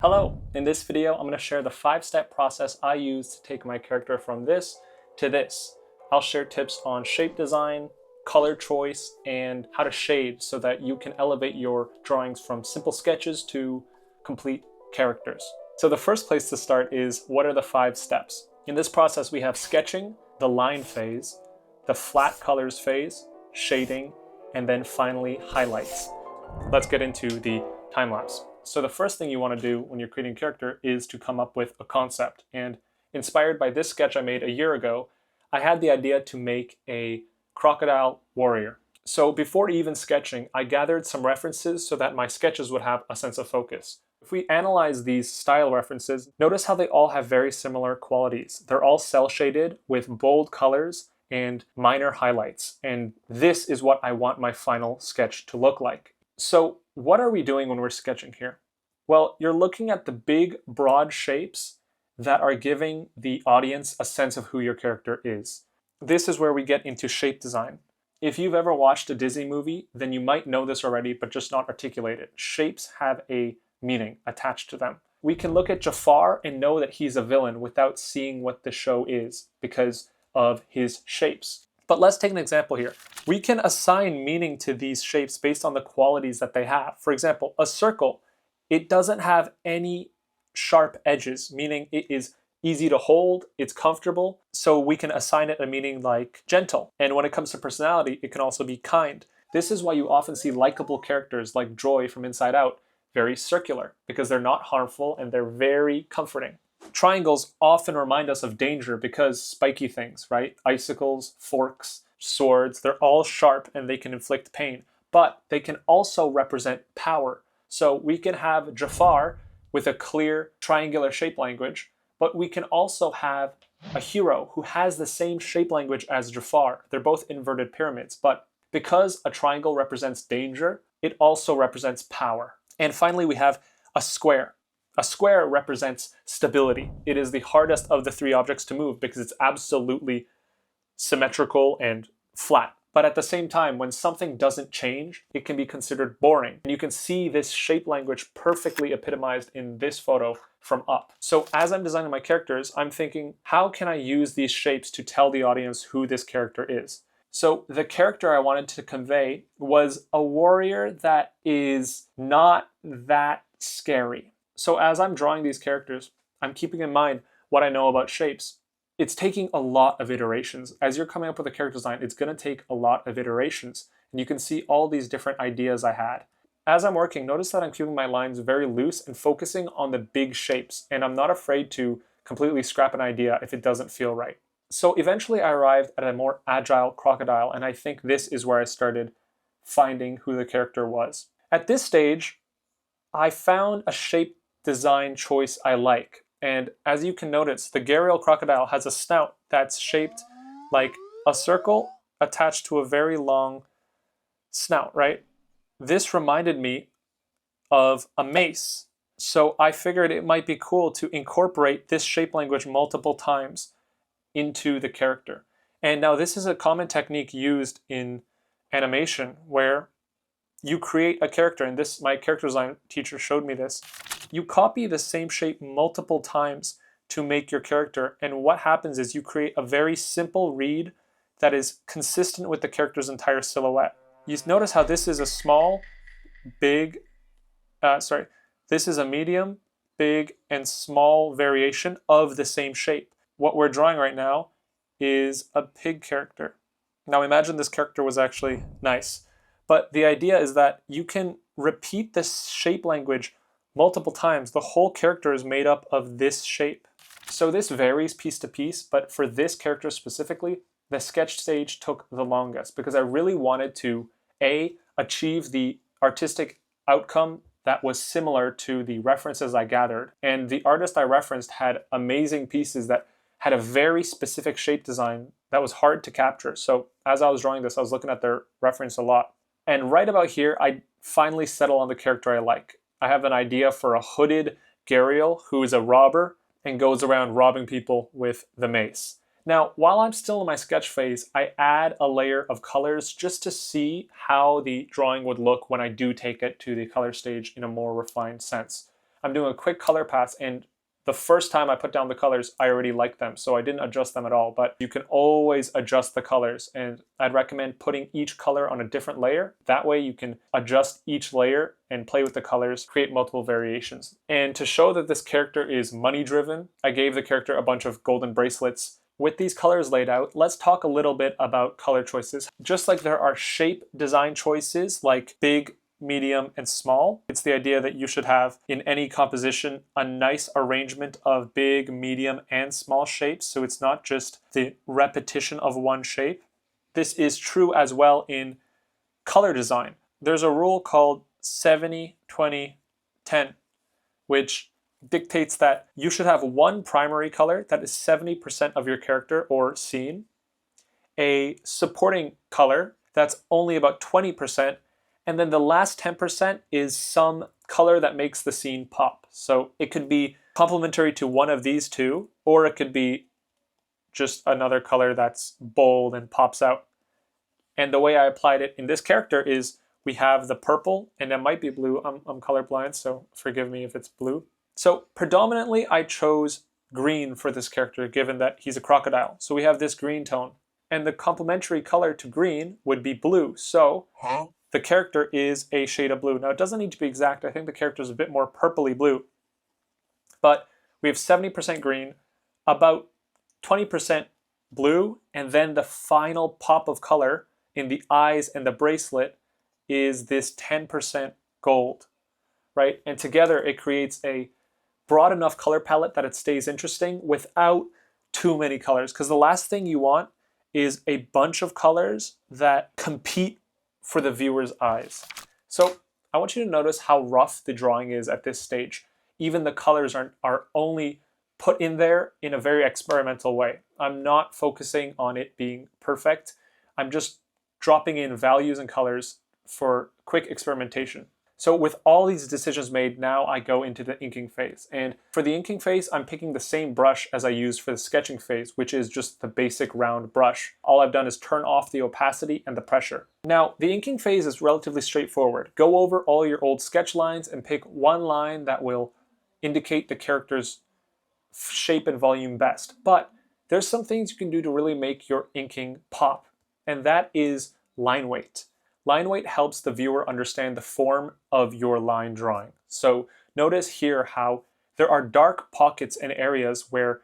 Hello! In this video, I'm going to share the 5-step process I use to take my character from this to this. I'll share tips on shape design, color choice, and how to shade so that you can elevate your drawings from simple sketches to complete characters. So the first place to start is, what are the 5 steps? In this process, we have sketching, the line phase, the flat colors phase, shading, and then finally highlights. Let's get into the time lapse. So the first thing you want to do when you're creating a character is to come up with a concept. And inspired by this sketch I made a year ago, I had the idea to make a crocodile warrior. So before even sketching, I gathered some references so that my sketches would have a sense of focus. If we analyze these style references, notice how they all have very similar qualities. They're all cel shaded with bold colors and minor highlights. And this is what I want my final sketch to look like. So what are we doing when we're sketching here? Well, you're looking at the big, broad shapes that are giving the audience a sense of who your character is. This is where we get into shape design. If you've ever watched a Disney movie, then you might know this already, but just not articulate it. Shapes have a meaning attached to them. We can look at Jafar and know that he's a villain without seeing what the show is because of his shapes. But let's take an example here. We can assign meaning to these shapes based on the qualities that they have. For example, a circle, it doesn't have any sharp edges, meaning it is easy to hold, it's comfortable, so we can assign it a meaning like gentle. And when it comes to personality, it can also be kind. This is why you often see likable characters like Joy from Inside Out very circular, because they're not harmful and they're very comforting. Triangles often remind us of danger because spiky things, right? Icicles, forks, swords, they're all sharp and they can inflict pain, but they can also represent power. So we can have Jafar with a clear triangular shape language, but we can also have a hero who has the same shape language as Jafar. They're both inverted pyramids, but because a triangle represents danger, it also represents power. And finally, we have a square. A square represents stability. It is the hardest of the 3 objects to move because it's absolutely symmetrical and flat. But at the same time, when something doesn't change, it can be considered boring. And you can see this shape language perfectly epitomized in this photo from up. So as I'm designing my characters, I'm thinking, how can I use these shapes to tell the audience who this character is? So the character I wanted to convey was a warrior that is not that scary. So as I'm drawing these characters, I'm keeping in mind what I know about shapes. It's taking a lot of iterations. As you're coming up with a character design, it's going to take a lot of iterations. And you can see all these different ideas I had. As I'm working, notice that I'm keeping my lines very loose and focusing on the big shapes. And I'm not afraid to completely scrap an idea if it doesn't feel right. So eventually I arrived at a more agile crocodile, and I think this is where I started finding who the character was. At this stage, I found a shape design choice I like. And as you can notice, the gharial crocodile has a snout that's shaped like a circle attached to a very long snout, right? This reminded me of a mace. So I figured it might be cool to incorporate this shape language multiple times into the character. And now this is a common technique used in animation where you create a character, and this, my character design teacher showed me this. You copy the same shape multiple times to make your character, and what happens is you create a very simple read that is consistent with the character's entire silhouette. You notice how this is a small, big, this is a medium, big, and small variation of the same shape. What we're drawing right now is a pig character. Now imagine this character was actually nice. But the idea is that you can repeat this shape language multiple times. The whole character is made up of this shape. So this varies piece to piece, but for this character specifically, the sketch stage took the longest because I really wanted to, A, achieve the artistic outcome that was similar to the references I gathered. And the artist I referenced had amazing pieces that had a very specific shape design that was hard to capture. So as I was drawing this, I was looking at their reference a lot. And right about here, I finally settle on the character I like. I have an idea for a hooded gharial who is a robber and goes around robbing people with the mace. Now, while I'm still in my sketch phase, I add a layer of colors just to see how the drawing would look when I do take it to the color stage in a more refined sense. I'm doing a quick color pass, and the first time I put down the colors, I already liked them, so I didn't adjust them at all. But you can always adjust the colors, and I'd recommend putting each color on a different layer. That way you can adjust each layer and play with the colors, create multiple variations. And to show that this character is money driven, I gave the character a bunch of golden bracelets. With these colors laid out, let's talk a little bit about color choices. Just like there are shape design choices like big, medium, and small, it's the idea that you should have in any composition a nice arrangement of big, medium, and small shapes, so it's not just the repetition of one shape. This is true as well in color design. There's a rule called 70-20-10, which dictates that you should have one primary color that is 70% of your character or scene, a supporting color that's only about 20%, and then the last 10% is some color that makes the scene pop. So it could be complementary to one of these two, or it could be just another color that's bold and pops out. And the way I applied it in this character is we have the purple, and it might be blue. I'm colorblind, so forgive me if it's blue. So predominantly I chose green for this character, given that he's a crocodile. So we have this green tone. And the complementary color to green would be blue. So the character is a shade of blue. Now, it doesn't need to be exact. I think the character is a bit more purpley blue. But we have 70% green, about 20% blue, and then the final pop of color in the eyes and the bracelet is this 10% gold, right? And together it creates a broad enough color palette that it stays interesting without too many colors. Because the last thing you want is a bunch of colors that compete for the viewer's eyes. So I want you to notice how rough the drawing is at this stage. Even the colors are only put in there in a very experimental way. I'm not focusing on it being perfect. I'm just dropping in values and colors for quick experimentation. So with all these decisions made, now I go into the inking phase. And for the inking phase, I'm picking the same brush as I used for the sketching phase, which is just the basic round brush. All I've done is turn off the opacity and the pressure. Now, the inking phase is relatively straightforward. Go over all your old sketch lines and pick one line that will indicate the character's shape and volume best. But there's some things you can do to really make your inking pop, and that is line weight. Line weight helps the viewer understand the form of your line drawing. So notice here how there are dark pockets and areas where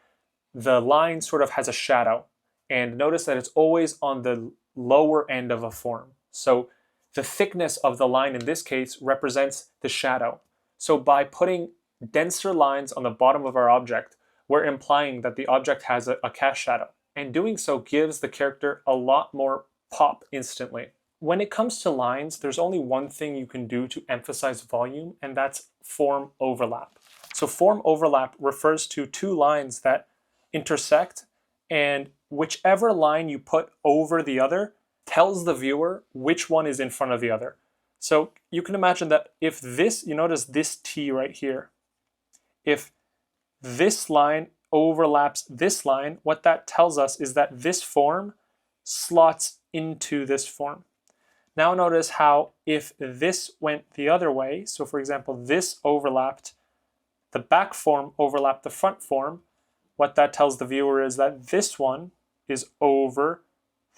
the line sort of has a shadow. And notice that it's always on the lower end of a form. So the thickness of the line in this case represents the shadow. So by putting denser lines on the bottom of our object, we're implying that the object has a cast shadow. And doing so gives the character a lot more pop instantly. When it comes to lines, there's only one thing you can do to emphasize volume, and that's form overlap. So form overlap refers to two lines that intersect, and whichever line you put over the other tells the viewer which one is in front of the other. So you can imagine that if this, you notice this T right here, if this line overlaps this line, what that tells us is that this form slots into this form. Now notice how if this went the other way, so for example, this overlapped, the back form overlapped the front form, what that tells the viewer is that this one is over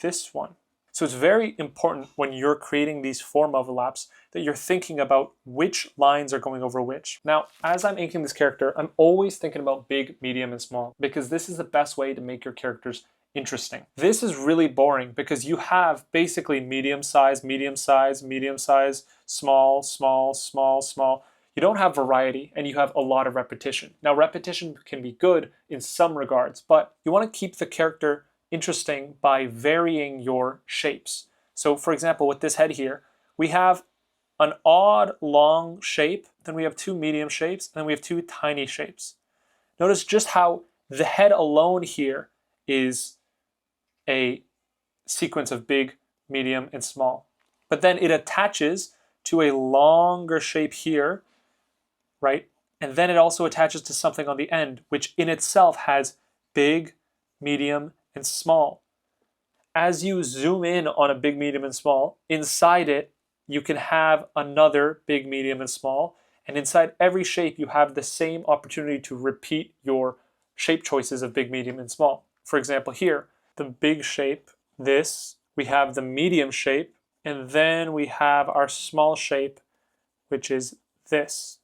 this one. So it's very important when you're creating these form overlaps that you're thinking about which lines are going over which. Now, as I'm inking this character, I'm always thinking about big, medium, and small, because this is the best way to make your characters interesting. This is really boring because you have basically medium size, medium size, medium size, small, small, small, small. You don't have variety and you have a lot of repetition. Now, repetition can be good in some regards, but you want to keep the character interesting by varying your shapes. So for example, with this head here, we have an odd long shape, then we have two medium shapes, and then we have two tiny shapes. Notice just how the head alone here is a sequence of big, medium, and small. But then it attaches to a longer shape here, right? And then it also attaches to something on the end, which in itself has big, medium, and small. As you zoom in on a big, medium, and small, inside it, you can have another big, medium, and small. And inside every shape, you have the same opportunity to repeat your shape choices of big, medium, and small. For example, here, the big shape, this, we have the medium shape, and then we have our small shape, which is this.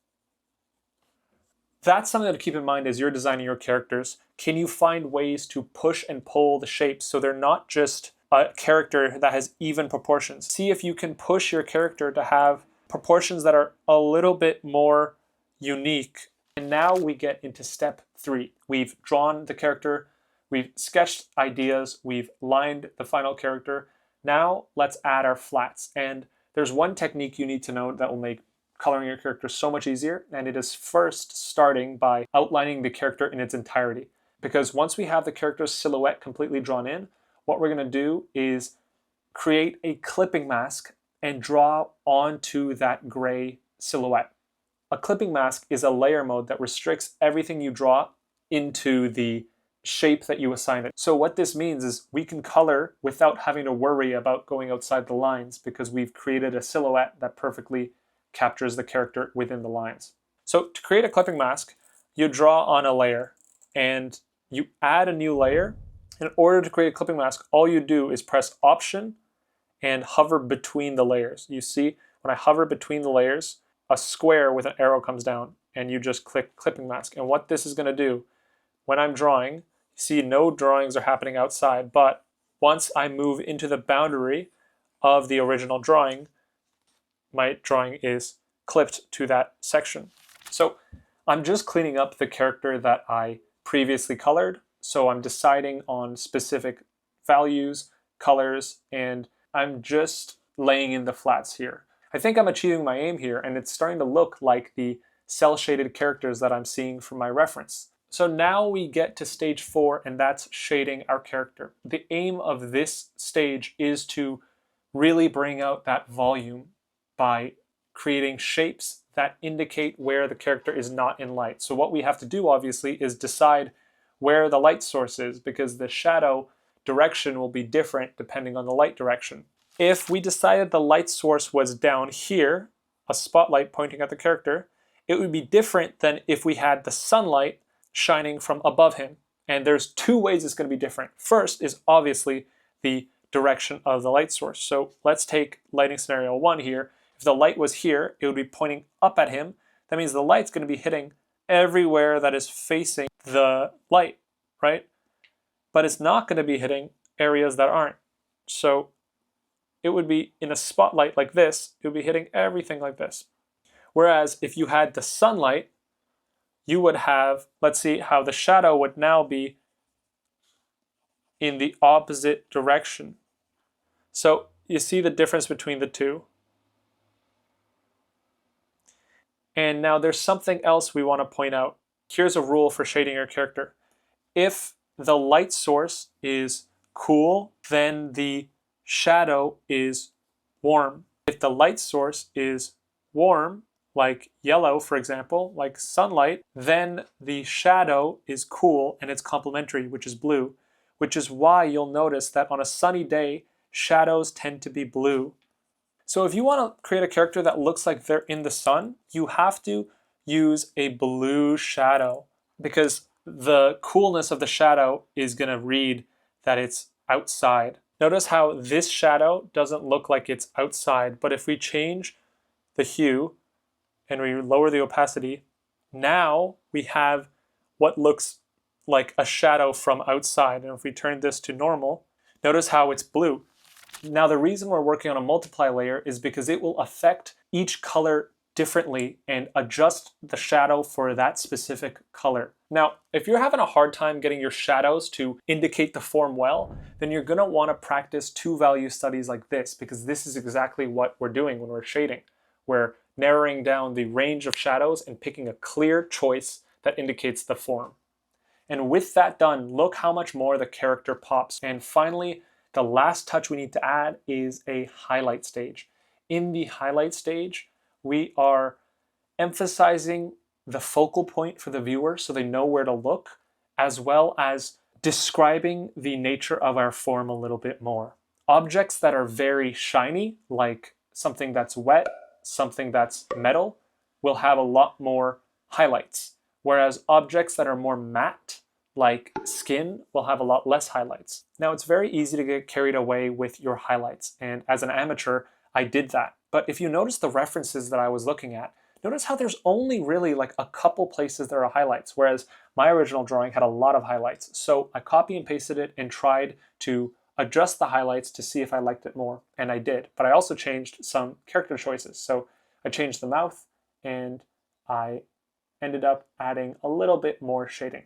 That's something to keep in mind as you're designing your characters. Can you find ways to push and pull the shapes so they're not just a character that has even proportions? See if you can push your character to have proportions that are a little bit more unique. And now we get into step 3. We've drawn the character, we've sketched ideas, we've lined the final character. Now let's add our flats. And there's one technique you need to know that will make coloring your character so much easier, and it is first starting by outlining the character in its entirety. Because once we have the character's silhouette completely drawn in, what we're going to do is create a clipping mask and draw onto that gray silhouette. A clipping mask is a layer mode that restricts everything you draw into the shape that you assign it. So what this means is we can color without having to worry about going outside the lines because we've created a silhouette that perfectly captures the character within the lines. So to create a clipping mask, you draw on a layer and you add a new layer. In order to create a clipping mask, all you do is press Option and hover between the layers. You see, when I hover between the layers, a square with an arrow comes down and you just click clipping mask. And what this is going to do, when I'm drawing, you see no drawings are happening outside, but once I move into the boundary of the original drawing, my drawing is clipped to that section. So I'm just cleaning up the character that I previously colored. So I'm deciding on specific values, colors, and I'm just laying in the flats here. I think I'm achieving my aim here, and it's starting to look like the cel-shaded characters that I'm seeing from my reference. So now we get to stage 4, and that's shading our character. The aim of this stage is to really bring out that volume by creating shapes that indicate where the character is not in light. So what we have to do, obviously, is decide where the light source is, because the shadow direction will be different depending on the light direction. If we decided the light source was down here, a spotlight pointing at the character, it would be different than if we had the sunlight shining from above him. And there's 2 ways it's going to be different. First is obviously the direction of the light source. So let's take lighting scenario 1 here. If the light was here, it would be pointing up at him. That means the light's going to be hitting everywhere that is facing the light, right? But it's not going to be hitting areas that aren't. So it would be in a spotlight like this, it would be hitting everything like this. Whereas if you had the sunlight, you would have, let's see how the shadow would now be in the opposite direction. So you see the difference between the two. And now there's something else we want to point out. Here's a rule for shading your character. If the light source is cool, then the shadow is warm. If the light source is warm, like yellow, for example, like sunlight, then the shadow is cool and it's complementary, which is blue, which is why you'll notice that on a sunny day, shadows tend to be blue. So if you want to create a character that looks like they're in the sun, you have to use a blue shadow because the coolness of the shadow is going to read that it's outside. Notice how this shadow doesn't look like it's outside, but if we change the hue and we lower the opacity, now we have what looks like a shadow from outside. And if we turn this to normal, notice how it's blue. Now the reason we're working on a multiply layer is because it will affect each color differently and adjust the shadow for that specific color. Now, if you're having a hard time getting your shadows to indicate the form well, then you're going to want to practice 2-value studies like this, because this is exactly what we're doing when we're shading. We're narrowing down the range of shadows and picking a clear choice that indicates the form. And with that done, look how much more the character pops. And finally, the last touch we need to add is a highlight stage. In the highlight stage, we are emphasizing the focal point for the viewer so they know where to look, as well as describing the nature of our form a little bit more. Objects that are very shiny, like something that's wet, something that's metal, will have a lot more highlights, whereas objects that are more matte, like skin, will have a lot less highlights. Now, it's very easy to get carried away with your highlights, and as an amateur, I did that. But if you notice the references that I was looking at, notice how there's only really like a couple places there are highlights, whereas my original drawing had a lot of highlights. So I copy and pasted it and tried to adjust the highlights to see if I liked it more, and I did. But I also changed some character choices. So I changed the mouth, and I ended up adding a little bit more shading.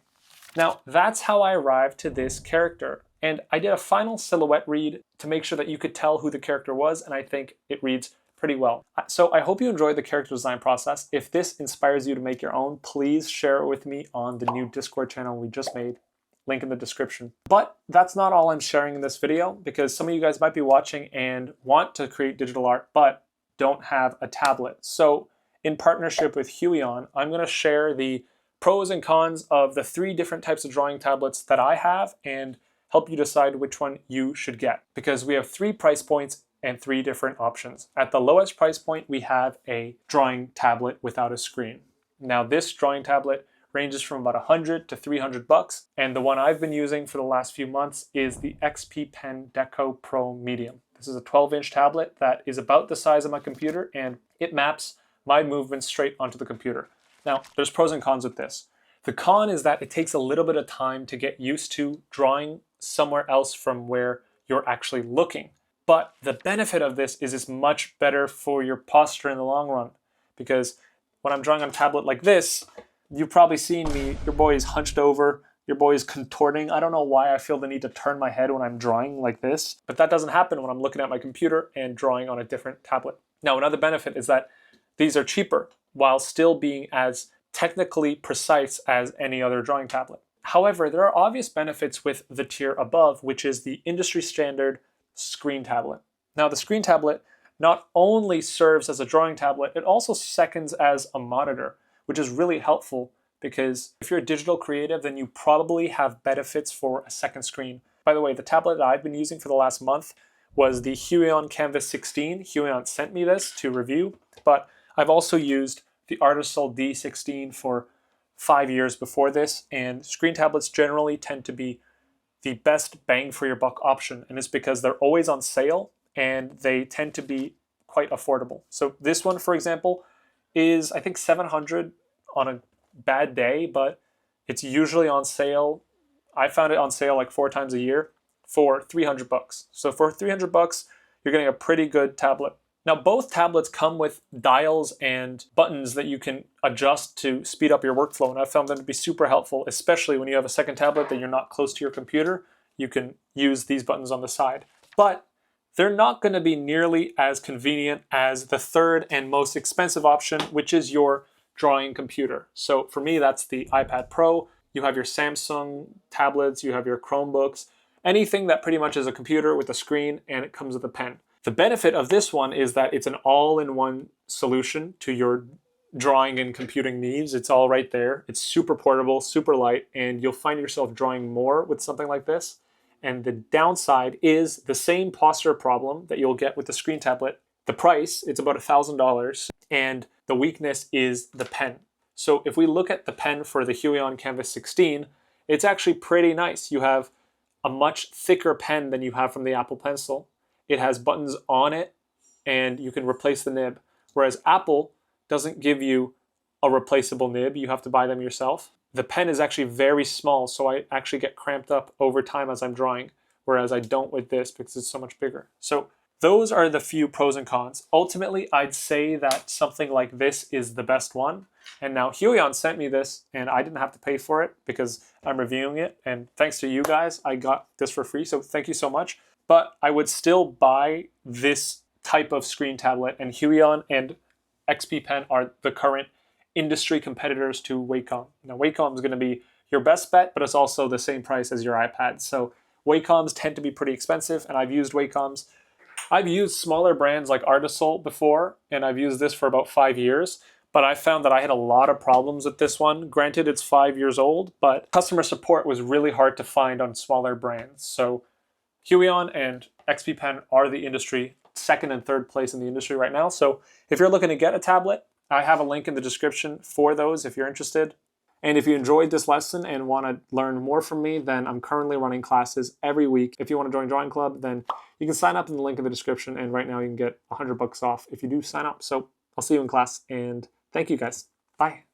Now, that's how I arrived to this character. And I did a final silhouette read to make sure that you could tell who the character was, and I think it reads pretty well. So I hope you enjoyed the character design process. If this inspires you to make your own, please share it with me on the new Discord channel we just made. Link in the description. But that's not all I'm sharing in this video, because some of you guys might be watching and want to create digital art, but don't have a tablet. So in partnership with Huion, I'm going to share the pros and cons of the 3 different types of drawing tablets that I have and help you decide which one you should get, because we have 3 price points and 3 different options. At the lowest price point, we have a drawing tablet without a screen. Now, this drawing tablet ranges from about $100 to $300, and the one I've been using for the last few months is the XP Pen Deco Pro Medium. This is a 12-inch tablet that is about the size of my computer, and it maps my movements straight onto the computer. Now, there's pros and cons with this. The con is that it takes a little bit of time to get used to drawing somewhere else from where you're actually looking. But the benefit of this is it's much better for your posture in the long run, because when I'm drawing on a tablet like this, you've probably seen me, your boy is hunched over, your boy is contorting. I don't know why I feel the need to turn my head when I'm drawing like this, but that doesn't happen when I'm looking at my computer and drawing on a different tablet. Now, another benefit is that these are cheaper while still being as technically precise as any other drawing tablet. However, there are obvious benefits with the tier above, which is the industry standard screen tablet. Now, the screen tablet not only serves as a drawing tablet, it also seconds as a monitor, which is really helpful because if you're a digital creative, then you probably have benefits for a second screen. By the way, the tablet that I've been using for the last month was the Huion Canvas 16. Huion sent me this to review, but I've also used the Artisol D16 for 5 years before this, and screen tablets generally tend to be the best bang for your buck option, and it's because they're always on sale and they tend to be quite affordable. So this one, for example, is I think $700 on a bad day, but it's usually on sale. I found it on sale like 4 times a year for $300. So for $300, you're getting a pretty good tablet. Now, both tablets come with dials and buttons that you can adjust to speed up your workflow, and I found them to be super helpful, especially when you have a second tablet that you're not close to your computer. You can use these buttons on the side. But they're not going to be nearly as convenient as the third and most expensive option, which is your drawing computer. So for me, that's the iPad Pro. You have your Samsung tablets, you have your Chromebooks, anything that pretty much is a computer with a screen, and it comes with a pen. The benefit of this one is that it's an all-in-one solution to your drawing and computing needs. It's all right there. It's super portable, super light, and you'll find yourself drawing more with something like this. And the downside is the same posture problem that you'll get with the screen tablet. The price, it's about $1,000, and the weakness is the pen. So if we look at the pen for the Huion Canvas 16, it's actually pretty nice. You have a much thicker pen than you have from the Apple Pencil. It has buttons on it, and you can replace the nib. Whereas Apple doesn't give you a replaceable nib. You have to buy them yourself. The pen is actually very small, so I actually get cramped up over time as I'm drawing, whereas I don't with this because it's so much bigger. So those are the few pros and cons. Ultimately, I'd say that something like this is the best one. And now Huion sent me this, and I didn't have to pay for it because I'm reviewing it. And thanks to you guys, I got this for free, so thank you so much. But I would still buy this type of screen tablet, and Huion and XP Pen are the current industry competitors to Wacom. Now, Wacom is going to be your best bet, but it's also the same price as your iPad. So Wacoms tend to be pretty expensive, and I've used Wacoms. I've used smaller brands like Artisol before, and I've used this for about 5 years, but I found that I had a lot of problems with this one. Granted, it's 5 years old, but customer support was really hard to find on smaller brands. So Huion and XP Pen are the industry, second and third place in the industry right now. So if you're looking to get a tablet, I have a link in the description for those if you're interested. And if you enjoyed this lesson and want to learn more from me, then I'm currently running classes every week. If you want to join Drawing Club, then you can sign up in the link in the description. And right now you can get $100 off if you do sign up. So I'll see you in class, and thank you guys. Bye.